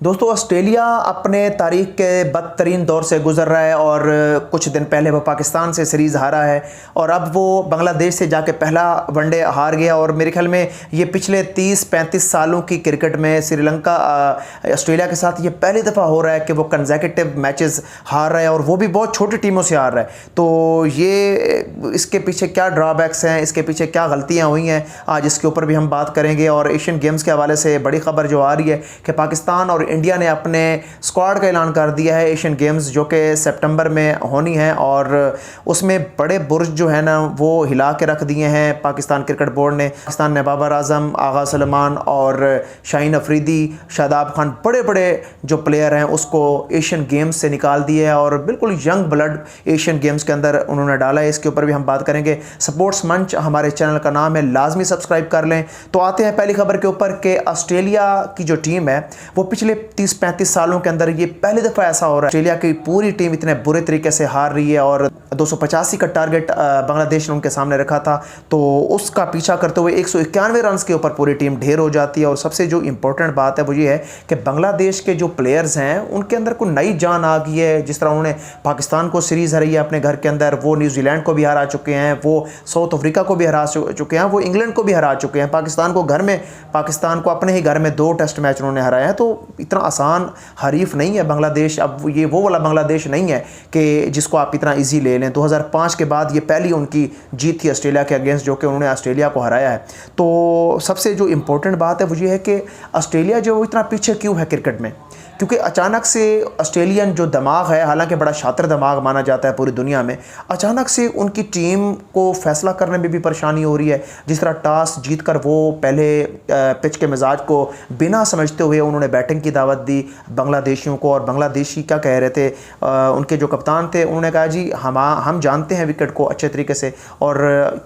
दोस्तों, ऑस्ट्रेलिया अपने तारीख के बदतरीन दौर से गुजर रहा है और कुछ दिन पहले वो पाकिस्तान से सीरीज़ हारा है और अब वो बांग्लादेश से जाके पहला वनडे हार गया। और मेरे ख्याल में ये पिछले 30-35 सालों की क्रिकेट में श्रीलंका ऑस्ट्रेलिया के साथ ये पहली दफ़ा हो रहा है कि वो कंसेक्यूटिव मैचेस हार रहा है और वो भी बहुत छोटी टीमों से हार रहा है। तो ये इसके पीछे क्या ड्रॉबैक्स हैं, इसके पीछे क्या गलतियाँ हुई हैं, आज इसके ऊपर भी हम बात करेंगे। और एशियन गेम्स के हवाले से बड़ी खबर जो आ रही है कि पाकिस्तान और इंडिया ने अपने स्क्वाड का ऐलान कर दिया है एशियन गेम्स जो कि सितंबर में होनी है और उसमें बड़े बुर्ज जो है ना वो हिला के रख दिए हैं पाकिस्तान क्रिकेट बोर्ड ने। पाकिस्तान ने बाबर आजम, आगा सलमान और शाहीन अफरीदी, शादाब खान, बड़े बड़े जो प्लेयर हैं उसको एशियन गेम्स से निकाल दिए है और बिल्कुल यंग ब्लड एशियन गेम्स के अंदर उन्होंने डाला है। इसके ऊपर भी हम बात करेंगे। स्पोर्ट्स मंच हमारे चैनल का नाम है, लाजमी सब्सक्राइब कर लें। तो आते हैं पहली खबर के ऊपर कि ऑस्ट्रेलिया की जो टीम है वो पिछले 30-35 सालों के अंदर ये पहली दफ़ा ऐसा हो रहा है ऑस्ट्रेलिया की पूरी टीम इतने बुरे तरीके से हार रही है और 285 का टारगेट बांग्लादेश ने उनके सामने रखा था तो उसका पीछा करते हुए 191 रन के ऊपर पूरी टीम ढेर हो जाती है। और सबसे जो इंपॉर्टेंट बात है वो ये है कि बांग्लादेश के जो प्लेयर्स हैं उनके अंदर कोई नई जान आ गई है। जिस तरह उन्होंने पाकिस्तान को सीरीज़ हराई है अपने घर के अंदर, वो न्यूजीलैंड को भी हरा चुके हैं, वो साउथ अफ्रीका को भी हरा चुके हैं, वो इंग्लैंड को भी हरा चुके हैं, पाकिस्तान को अपने ही घर में 2 टेस्ट मैच उन्होंने हराया है। तो इतना आसान हरीफ नहीं है बांग्लादेश। अब ये वो वाला बांग्लादेश नहीं है कि जिसको आप इतना इजी ले लें। 2005 के बाद ये पहली उनकी जीत थी ऑस्ट्रेलिया के अगेंस्ट जो कि उन्होंने ऑस्ट्रेलिया को हराया है। तो सबसे जो इंपॉर्टेंट बात है वो ये है कि ऑस्ट्रेलिया जो इतना पीछे क्यों है क्रिकेट में, क्योंकि अचानक से ऑस्ट्रेलियन जो दिमाग है, हालांकि बड़ा शातिर दिमाग माना जाता है पूरी दुनिया में, अचानक से उनकी टीम को फैसला करने में भी परेशानी हो रही है। जिस तरह टॉस जीतकर वो पहले पिच के मिजाज को बिना समझते हुए उन्होंने बैटिंग की दावत दी बांग्लादेशियों को। और बांग्लादेशी क्या कह रहे थे, उनके जो कप्तान थे उन्होंने कहा जी हम जानते हैं विकेट को अच्छे तरीके से और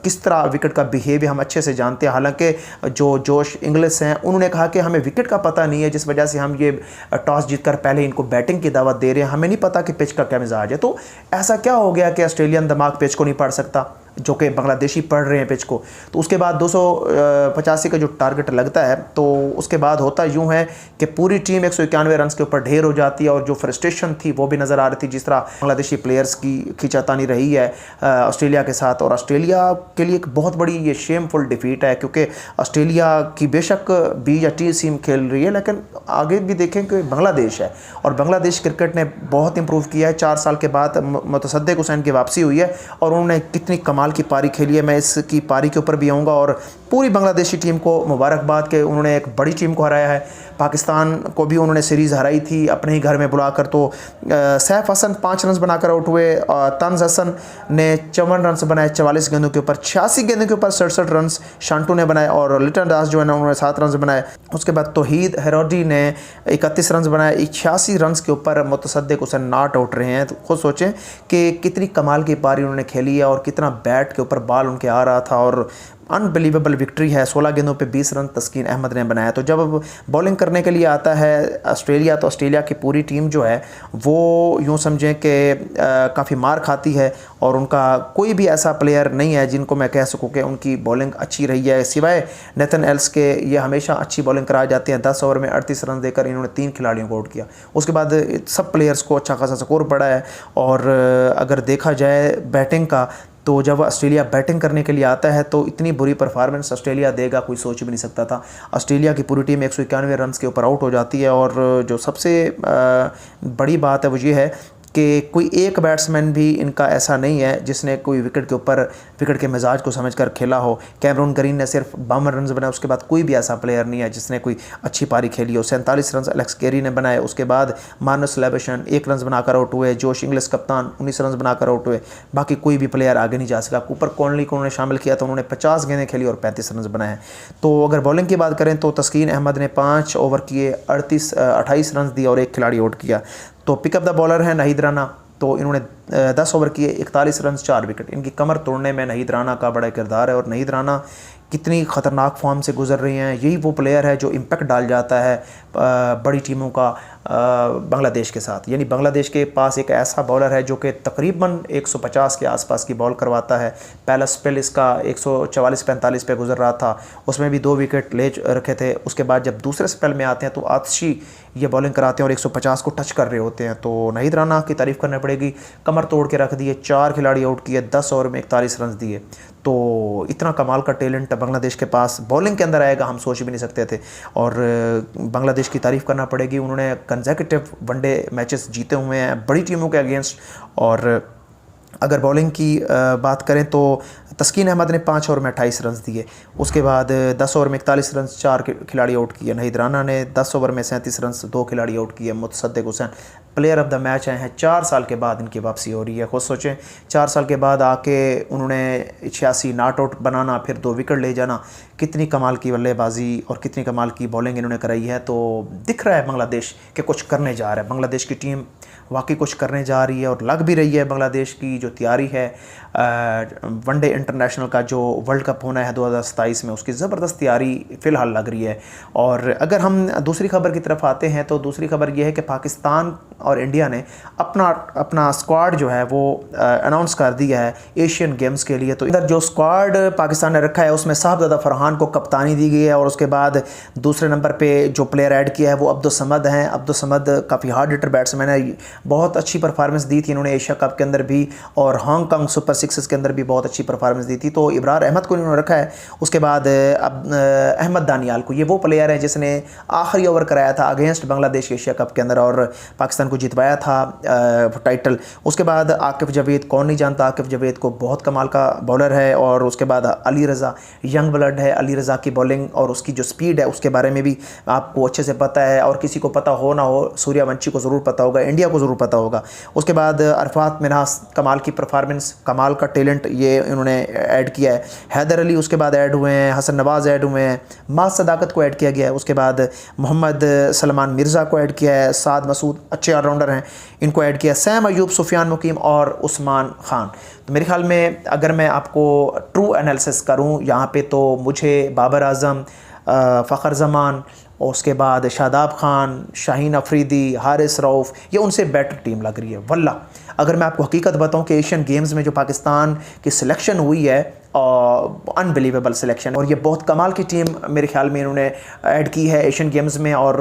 किस तरह विकेट का बिहेवियर हम अच्छे से जानते हैं। हालांकि जो जोश इंग्लिश हैं उन्होंने कहा कि हमें विकेट का पता नहीं है, जिस वजह से हम ये टॉस जीतकर पहले इनको बैटिंग की दावत दे रहे हैं, हमें नहीं पता कि पिच का क्या मिजाज है। तो ऐसा क्या हो गया कि ऑस्ट्रेलियन दिमाग पिच को नहीं पढ़ सकता जो कि बांग्लादेशी पढ़ रहे हैं पिच को। तो उसके बाद 285 का जो टारगेट लगता है तो उसके बाद होता यूँ है कि पूरी टीम 191 रन के ऊपर ढेर हो जाती है और जो फ्रस्ट्रेशन थी वो भी नज़र आ रही थी जिस तरह बांग्लादेशी प्लेयर्स की खींचातानी रही है ऑस्ट्रेलिया के साथ। और ऑस्ट्रेलिया के लिए एक बहुत बड़ी ये शेमफुल डिफीट है क्योंकि ऑस्ट्रेलिया की बेशक बी या टी टीम खेल रही है लेकिन आगे भी देखें कि बांग्लादेश है और बांग्लादेश क्रिकेट ने बहुत इंप्रूव किया है। 4 साल के बाद मुतसद्दिक हुसैन की वापसी हुई है और उन्होंने कितनी कमाल की पारी खेली है। मैं इसकी पारी के ऊपर भी आऊँगा और पूरी बांग्लादेशी टीम को मुबारकबाद के उन्होंने एक बड़ी टीम को हराया है। पाकिस्तान को भी उन्होंने सीरीज़ हराई थी अपने ही घर में बुलाकर। तो सैफ हसन 5 रन बनाकर आउट हुए, तंज हसन ने 54 रन बनाए 44 गेंदों के ऊपर, 86 गेंदों के ऊपर 67 रन शांटू ने बनाए और लिटन दास जो है ना उन्होंने 7 रन बनाए। उसके बाद तौहीद हेरोडी ने 31 रन बनाए, 86 रन के ऊपर मुतसद्दिक हुसैन नॉट आउट रहे हैं। तो खुद सोचें कि कितनी कमाल की पारी उन्होंने खेली है और कितना बैट के ऊपर बॉल उनके आ रहा था और अनबिलीवेबल विक्ट्री है। 16 गेंदों पे 20 रन तस्कीन अहमद ने बनाया। तो जब बॉलिंग करने के लिए आता है ऑस्ट्रेलिया तो ऑस्ट्रेलिया की पूरी टीम जो है वो यूँ समझें कि काफ़ी मार खाती है और उनका कोई भी ऐसा प्लेयर नहीं है जिनको मैं कह सकूँ कि उनकी बॉलिंग अच्छी रही है सिवाय नेथन एल्स के। ये हमेशा अच्छी बॉलिंग कराई जाती है। 10 ओवर में 38 रन देकर इन्होंने 3 खिलाड़ियों को आउट किया। उसके बाद सब प्लेयर्स को अच्छा खासा स्कोर पड़ा है। और अगर देखा जाए बैटिंग का तो जब ऑस्ट्रेलिया बैटिंग करने के लिए आता है तो इतनी बुरी परफॉर्मेंस ऑस्ट्रेलिया देगा कोई सोच भी नहीं सकता था। ऑस्ट्रेलिया की पूरी टीम 191 रन के ऊपर आउट हो जाती है और जो सबसे बड़ी बात है वो ये है कि कोई एक बैट्समैन भी इनका ऐसा नहीं है जिसने कोई विकेट के ऊपर विकेट के मिजाज को समझकर खेला हो। कैमरून ग्रीन ने सिर्फ 52 रन बनाए, उसके बाद कोई भी ऐसा प्लेयर नहीं है जिसने कोई अच्छी पारी खेली हो। 47 रन एलेक्स कैरी ने बनाए। उसके बाद मार्नस लेबेशन 1 रन बनाकर आउट हुए। जोश इंग्लिश कप्तान 19 रन बनाकर आउट हुए। बाकी कोई भी प्लेयर आगे नहीं जा सका। कूपर कॉनली को उन्होंने शामिल किया तो उन्होंने 50 गेंदें खेली और 35 रन बनाए। तो अगर बॉलिंग की बात करें तो तस्कीन अहमद ने 5 ओवर किए, 28 रन दिए और 1 खिलाड़ी आउट किया। तो पिकअप द बॉलर है नाहिद राना, तो इन्होंने 10 ओवर किए, 41 रन 4 विकेट। इनकी कमर तोड़ने में नाहिद राना का बड़ा किरदार है और नाहिद राना कितनी ख़तरनाक फॉर्म से गुजर रही हैं। यही वो प्लेयर है जो इम्पैक्ट डाल जाता है बड़ी टीमों का बांग्लादेश के साथ। यानी बांग्लादेश के पास एक ऐसा बॉलर है जो कि तकरीबन 150 के आसपास की बॉल करवाता है। पहला स्पेल इसका 144-45 पे गुजर रहा था, उसमें भी 2 विकेट ले रखे थे। उसके बाद जब दूसरे स्पेल में आते हैं तो आतिशी ये बॉलिंग कराते हैं और 150 को टच कर रहे होते हैं। तो नाहिद राना की तारीफ़ करनी पड़ेगी, कमर तोड़ के रख दिए, 4 खिलाड़ी आउट किए, 10 ओवर में 41 रन दिए। तो इतना कमाल का टैलेंट बांग्लादेश के पास बॉलिंग के अंदर आएगा हम सोच भी नहीं सकते थे। और बांग्लादेश की तारीफ़ करना पड़ेगी, उन्होंने कंसेक्यूटिव वनडे मैचेस जीते हुए हैं बड़ी टीमों के अगेंस्ट। और अगर बॉलिंग की बात करें तो तस्कीन अहमद ने 5 ओवर में 28 रन दिए। उसके बाद 10 ओवर में 41 रन 4 खिलाड़ी आउट किए। नाहिद राना ने 10 ओवर में 37 रन 2 खिलाड़ी आउट किए। Mosaddek Hossain player of the match आए हैं। 4 साल के बाद इनकी वापसी हो रही है। खुद सोचें, 4 साल के बाद आके उन्होंने 86 नॉट आउट बनाना, फिर 2 विकेट ले जाना, कितनी कमाल की बल्लेबाजी और कितनी कमाल की बॉलिंग इन्होंने कराई है। तो दिख रहा है बांग्लादेश के कुछ करने जा रहा है। बांग्लादेश की टीम वाकई कुछ करने जा रही है और लग भी रही है। बांग्लादेश की जो तैयारी है वनडे इंटरनेशनल का जो वर्ल्ड कप होना है 2027 में, उसकी ज़बरदस्त तैयारी फ़िलहाल लग रही है। और अगर हम दूसरी खबर की तरफ आते हैं तो दूसरी खबर यह है कि पाकिस्तान और इंडिया ने अपना स्क्वाड जो है वो अनाउंस कर दिया है एशियन गेम्स के लिए। तो इधर जो स्क्वाड पाकिस्तान ने रखा है उसमें साहबजादा फरहान को कप्तानी दी गई है और उसके बाद दूसरे नंबर पे जो प्लेयर ऐड किया है वो अब्दुल समद हैं। अब्दुल समद काफ़ी हार्ड हिटर बैट्समैन है, बहुत अच्छी परफॉर्मेंस दी थी इन्होंने एशिया कप के अंदर भी और हांगकांग सुपर सिक्सेस के अंदर भी बहुत अच्छी परफॉर्मेंस दी थी। तो इब्रार अहमद को इन्होंने रखा है। उसके बाद अहमद दानियाल को, ये वो प्लेयर है जिसने आखिरी ओवर कराया था अगेंस्ट बांग्लादेश एशिया कप के अंदर और पाकिस्तान को जितवाया था टाइटल। उसके बाद आकिफ जावेद, कौन नहीं जानता आकिफ जावेद को, बहुत कमाल का बॉलर है। और उसके बाद अली रज़ा, यंग ब्लड है। अली रज़ा की बॉलिंग और उसकी जो स्पीड है उसके बारे में भी आपको अच्छे से पता है और किसी को पता हो ना हो, सूर्यवंशी को ज़रूर पता होगा, इंडिया को ज़रूर पता होगा। उसके बाद अरफात मिन्हास, कमाल की परफॉर्मेंस, कमाल का टैलेंट ये इन्होंने ऐड किया है। हैदर अली उसके बाद ऐड हुए हैं, हसन नवाज़ ऐड हुए हैं, माज सदाकत को ऐड किया गया है। उसके बाद मोहम्मद सलमान मिर्ज़ा को ऐड किया है। साद मसूद अच्छे ऑलराउंडर हैं, इनको ऐड किया। सैम अयूब, सुफियान मुकीम और उस्मान खान। तो मेरे ख्याल में अगर मैं आपको ट्रू एनालिसिस करूं यहाँ पे तो मुझे बाबर आज़म, फ़खर ज़मान और उसके बाद शादाब खान, शाहीन अफरीदी, हारिस रऊफ़, ये उनसे बेटर टीम लग रही है। वल्ला अगर मैं आपको हकीकत बताऊं कि एशियन गेम्स में जो पाकिस्तान की सिलेक्शन हुई है अनबिलीवेबल सिलेक्शन, और ये बहुत कमाल की टीम मेरे ख्याल में इन्होंने ऐड की है एशियन गेम्स में। और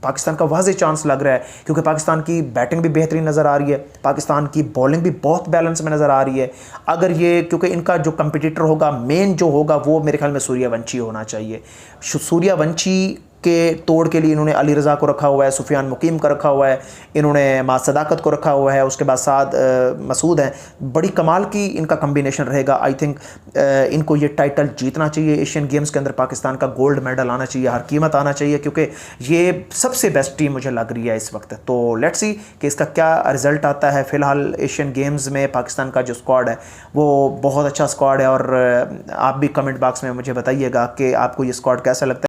पाकिस्तान का वाज़ेह चांस लग रहा है क्योंकि पाकिस्तान की बैटिंग भी बेहतरीन नज़र आ रही है, पाकिस्तान की बॉलिंग भी बहुत बैलेंस में नज़र आ रही है। अगर ये, क्योंकि इनका जो कंपटीटर होगा मेन जो होगा वो मेरे ख्याल में सूर्यवंशी होना चाहिए। सूर्यवंशी के तोड़ के लिए इन्होंने अली रज़ा को रखा हुआ है, सुफियान मुकीम का रखा हुआ है, इन्होंने माज सदाकत को रखा हुआ है। उसके बाद साद मसूद हैं। बड़ी कमाल की इनका कम्बिनेशन रहेगा। आई थिंक इनको ये टाइटल जीतना चाहिए एशियन गेम्स के अंदर, पाकिस्तान का गोल्ड मेडल आना चाहिए, हर कीमत आना चाहिए, क्योंकि ये सबसे बेस्ट टीम मुझे लग रही है इस वक्त। तो लेट्स सी कि इसका क्या रिज़ल्ट आता है। फ़िलहाल एशियन गेम्स में पाकिस्तान का जो स्क्वाड है वो बहुत अच्छा स्क्वाड है और आप भी कमेंट बॉक्स में मुझे बताइएगा कि आपको ये स्क्वाड कैसा लगता है।